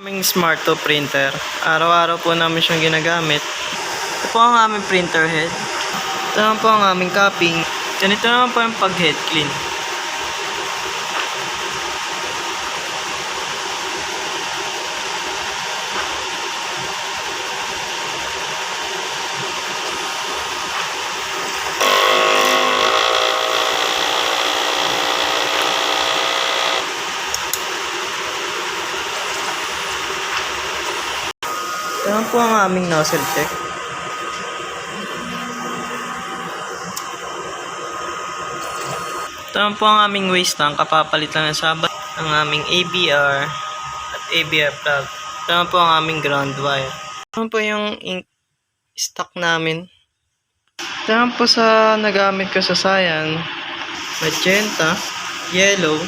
Aming Smart 2 printer. Araw-araw po namin siyang ginagamit. Ito po ang aming printer head. Ito naman po ang aming copying. Ganito naman po yung pag-head clean. Ito naman po ang aming nozzle check. Ito naman po ang aming waste tank. Kapapalit lang ng sabat ang aming ABR at ABR plug. Ito naman po ang aming ground wire. Ito naman po yung ink stock namin. Ito naman po sa nagamit ko sa Cyan. Magenta, yellow,